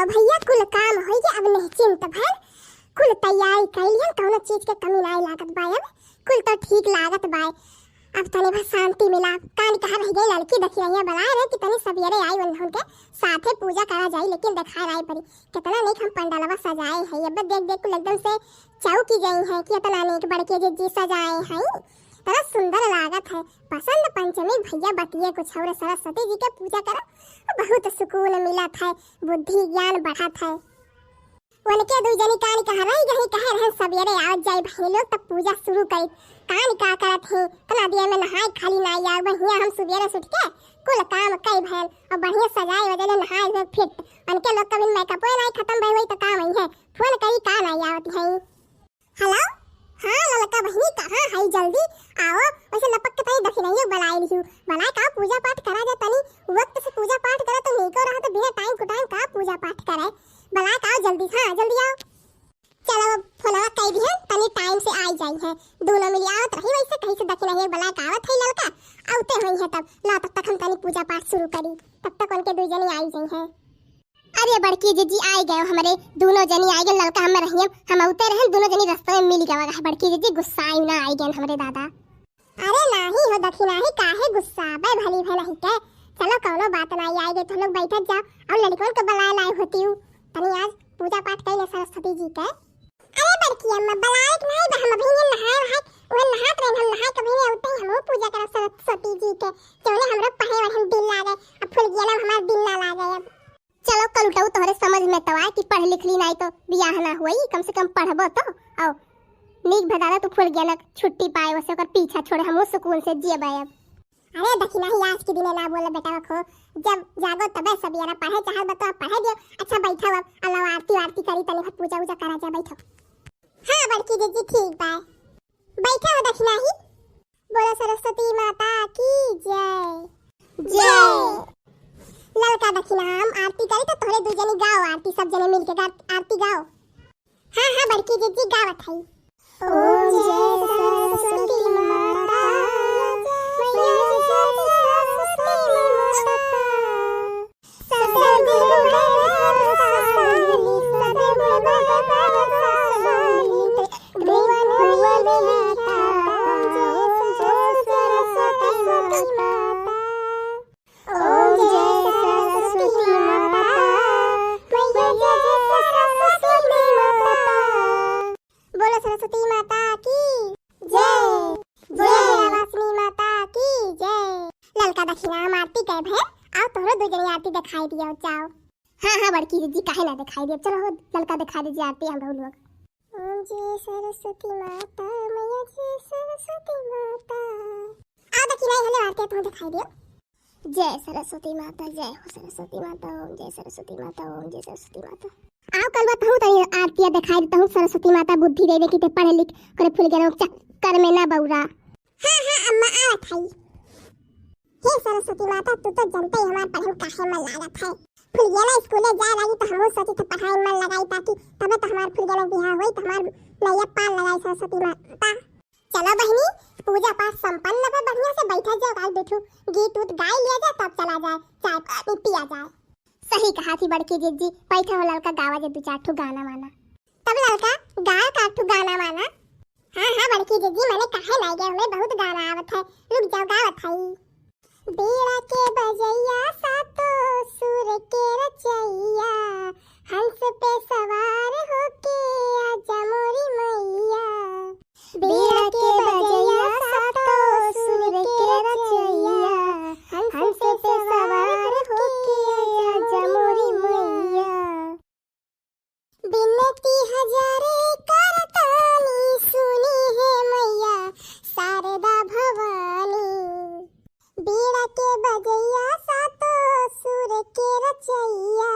चलो भैया कुल काम हो गया, अब निश्चिंत भर कुल तैयारी कर लिया, कौनो चीज के कमी नहीं लागत बा, अब कुल तो ठीक लागत बा। अब तनी बस शांति मिला। कान कहा रह गई लड़की देखी रही बुलाए रहे कि तनी सवेरे आई बंधन के साथे पूजा करा जाई, लेकिन देखा रही परी कितना नहीं हम पंडालवा सजाए हैं। अब देख देख कुल एकदम से चौकी गई है कि इतना नहीं बड़के जी सजाए हैं, तरह सुंदर लागत है। बसंत पंचमी भैया बतिए कुछ और, सरस्वती जी के पूजा करा बहुत सुकून मिलत है, बुद्धि ज्ञान बढ़त है। उनके दू जनी कान कहा रही गई कहे रहे सवेरे आवत जाई भाई लोग तब पूजा शुरू करी। कान का करत है तना दिया में नहाए खाली नहीं आए बढ़िया, हम सवेरे उठ के कुल काम कई भैल और बढ़िया सजाए वजह नहाए हुए फिट। उनके लोग कभी मेकअप नहीं खत्म भई वही तो काम ही है, फोन करी का नहीं आवत है। हेलो हाँ ललका बहनी कहाँ है, जल्दी आओ। वैसे लपक के तई दखी नहीं बुलाए लियो, बुलाए का पूजा पाठ करा जा, तनी वक्त से पूजा पाठ करे तो नहीं को रहा तो बिना टाइम को टाइम का पूजा पाठ करे, बुलाए का जल्दी। हाँ जल्दी आओ। चलो फोनवा कह दिए तनी टाइम से आई जाई है, दोनों मिली आवत रही वैसे कहीं से दखी नहीं बुलाए का आवत है ललका आउते हुई है। तब ला तब तक हम तनी पूजा पाठ शुरू करी, तब तक उनके दो जनी आई जाई है। अरे बड़की जीजी आई गए हमारे दोनों जनी आई गए, ललका हम रहिए हम उते रहे दोनों जनी रास्ते में मिल गए। बड़की जीजी गुस्सा आई ना आई गए हमारे दादा। अरे नहीं हो दखी नहीं काहे गुस्सा बे भली भे नहीं के, चलो कौनो बात नहीं आई गई तो लोग बैठ जाओ और लड़कों को बुलाए लाई होती हूँ तनी आज पूजा पाठ कइले सरस्वती जी के। अरे बड़की अम्मा बुलाए नहीं बे, हम अभी नहाए है वो नहात रहे, हम नहाए कभी नहीं उठते हम पूजा कर सरस्वती जी के, चले हमरा पढ़े और हम दिन लागे अब फुल गया ना हमारा दिन ना लागे। अब चलो कल उठाओ तोहरे समझ में तो आए कि पढ़ लिख ली नहीं तो बियाह ना हुई, कम से कम पढ़बो तो आओ नीक भदारा तो फुल गया ना छुट्टी पाए वैसे कर पीछा छोड़े हम सुकून से जिए बाय। अरे देखी नहीं आज के दिन ना बोले बेटा रखो, जब जागो तबे सब यारा पढ़े चाहे बतो पढ़े दियो। अच्छा बैठो अब अल्लाह आरती वारती करी तनी पूजा उजा करा जा, बैठो। हां बड़की जीजी ठीक बा बैठो। देखी नहीं बोलो सरस्वती माता की जय जय। ललका दखिना हम आरती करी तो तोहरे दू जनी गाओ आरती, सब जने मिलके आरती गाओ। हां हां बड़की जीजी गावत है। ओम जय सरस्वती माता मैया सरस्वती माता सदगुरु सरस्वती माता की जय जय वासनी माता की जय। ललका दक्षिणा हम आरती कह भे आओ तोहरो दो जनी आरती दिखाई दियो जाओ। हां हां बड़की जी काहे ना दिखाई दियो, चलो हो ललका दिखा दीजिए आरती हम लोग। ओम जय सरस्वती माता मैया जय सरस्वती माता। आ दक्षिणा हले आरती तो दिखाई दियो। जय सरस्वती माता जय हो सरस्वती माता, ओम जय सरस्वती माता ओम जय सरस्वती माता। आओ कल बात हूँ तो आरती दिखाई देता हूँ। सरस्वती माता बुद्धि दे दे कि ते पढ़े लिख करे फुल गया चक्कर में ना बौरा। हाँ हाँ अम्मा आवत है। हे सरस्वती माता तू तो जानते ही हमारे पढ़े काहे मन लागत है, फुल गया ना स्कूले जा लगी तो हम सोची थे पढ़ाई मन लगाई ताकि तबे तो हमारे फुल गया बियाह होई तो हमार नैया पाल लगाई सरस्वती माता। चलो बहनी पूजा पाठ संपन्न है, बढ़िया से बैठा जाओ काल बैठो गीत उत गाय लिया जाए तब चला जाए चाय पानी पिया जाए। सही कहा थी बड़की जीजी, बैठा हो ललका गावा जे दो चार ठो गाना वाना। तब ललका गा का ठो गाना वाना। हां हां बड़की जीजी मैंने कहे नहीं गया हमें बहुत गाना आवत है, रुक जाओ गावत है। बेड़ा के बजैया सातो सुर के रचैया हंस पे सवार होके आजा मोरी मैया। बेड़ा के बजैया सातो सुर के रचैया हंस पे सवार होके आजा मोरी मैया। बिनती हजारे करतानी सुनी है मैया शारदा भवानी। बेड़ा के बजैया सातो सुर के रचैया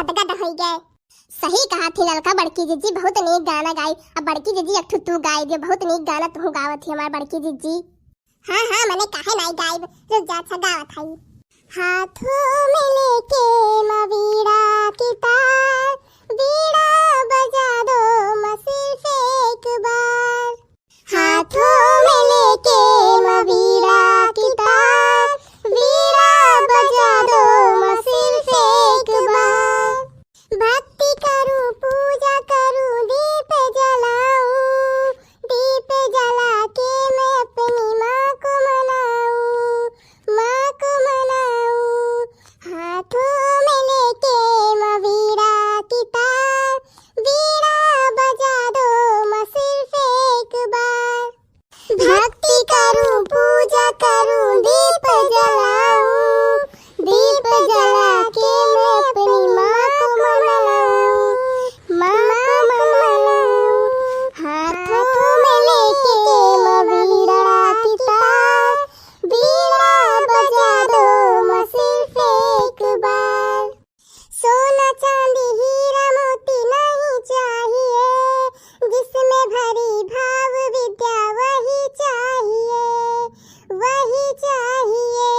गदगद हो गए। सही कहा थी ललका, बड़की जीजी बहुत नीक गाना गाई। अब बड़की जीजी एक तू गाई दे, बहुत नीक गाना तू गावत थी हमार बड़की जीजी। हाँ हाँ मैंने काहे नहीं गायब, रुक जा अच्छा गावत हई। हाथों में लेके मवीड़ा की तार, बीड़ा बजा दो सिर्फ एक बार। हाथों में लेके मवीड़ा की तार, बीड़ा बजा दो सिर्फ एक बार। भक्ति करूं पूजा करूं दीप जलाऊं, दीप जला के मैं अपनी माँ को मनाऊं, माँ को मनाऊं। हाथों में लेके मवीड़ा की तार, बीड़ा बजा दो सिर्फ एक बार। भक्ति करूं पूजा करूं दीप जलाऊं, दीप जला के मैं अपनी माँ को मनाऊं, माँ को मनाऊं। हाथों में लेके मवीड़ा की तार, बीड़ा बजा दो सिर्फ एक बार। सोना चांदी हीरा मोती नहीं चाहिए, जिसमें भरी भाव विद्या वही चाहिए, वही चाहिए।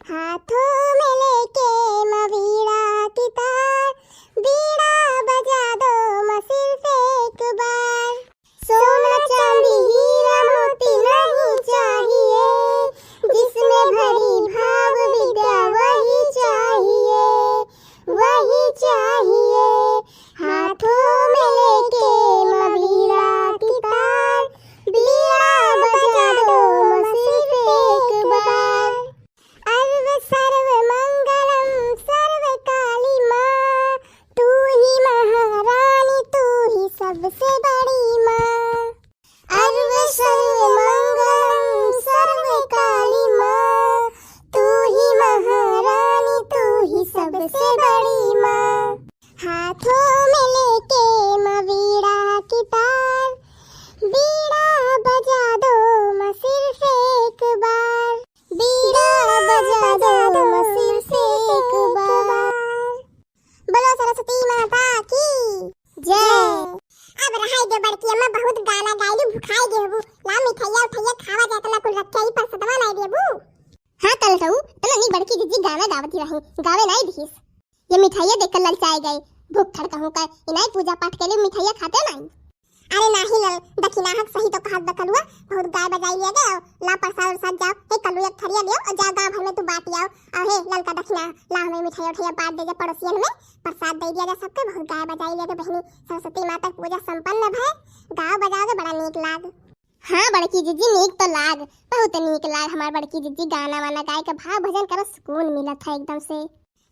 हाथों में लेके मवीड़ा की तार, बीड़ा बजा दो सिर्फ एक बार। सोना चांदी हीरा मोती नहीं चाहिए, जिसमें भरी भाव विद्या वही चाहिए, वही चाहिए। हाथों में लेके मवीड़ा की तार, बीड़ा बजा दो सिर्फ एक बार। सर्व मंगलम सर्व काली माँ, तू ही महारानी तू ही सबसे बड़ी माँ। सर्व मंगलम सर्व काली माँ, तू ही महारानी तू ही सबसे बड़ी माँ। हाथों में लेके मवीड़ा की तार, बीड़ा बजा दो सिर्फ एक बार, बीड़ा बजा दो सिर्फ एक बार। बोलो सरस्वती माता की जय। अब रहाई दे बड़की अम्मा, बहुत गाना गाइली, भुखाई गेबू। ला मिठाइया उठाइया खावा जात ना, कुल रखे ही पर सतवा नहीं देबू। हाँ तल कहू तने नी बड़की जीजी गाना गावती रही, गावे नहीं दिस। ये मिठाइया देखकर ललचाए गए, भूख खड़का होकर इनाई पूजा पाठ के लिए मिठाइया खाते नहीं। अरे नाही लल, दक्षिणा हक सही तो कहत बकलुआ, बहुत गाय बजाई ले गए। ला प्रसाद साथ जाओ, हे कलु एक थरिया लियो और जाओ गांव भर में तू बांट आओ। और हे लल का दक्षिणा ला हमें मिठाई उठाइया बांट दे जा पड़ोसियन में, प्रसाद दे दिया जा सबके। बहुत गाय बजाई ले तो बहनी सरस्वती माता की पूजा संपन्न भय। गाँव बजाओ तो बड़ा नीक लाग। हाँ बड़की जीजी नीक तो लाग, बहुत नीक लाग। हमार बड़की जीजी गाना वाना गाय के भाव भजन करो, सुकून मिलत है एकदम से।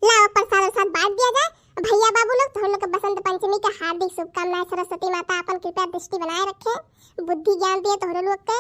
लाओ प्रसाद साथ बांट दिया जाए। भैया बाबू लोग तो लोग के बसंत पंचमी के हार्दिक शुभकामनाएं। सरस्वती माता अपन कृपया दृष्टि बनाए रखे, बुद्धि ज्ञान दिए तो लोग के।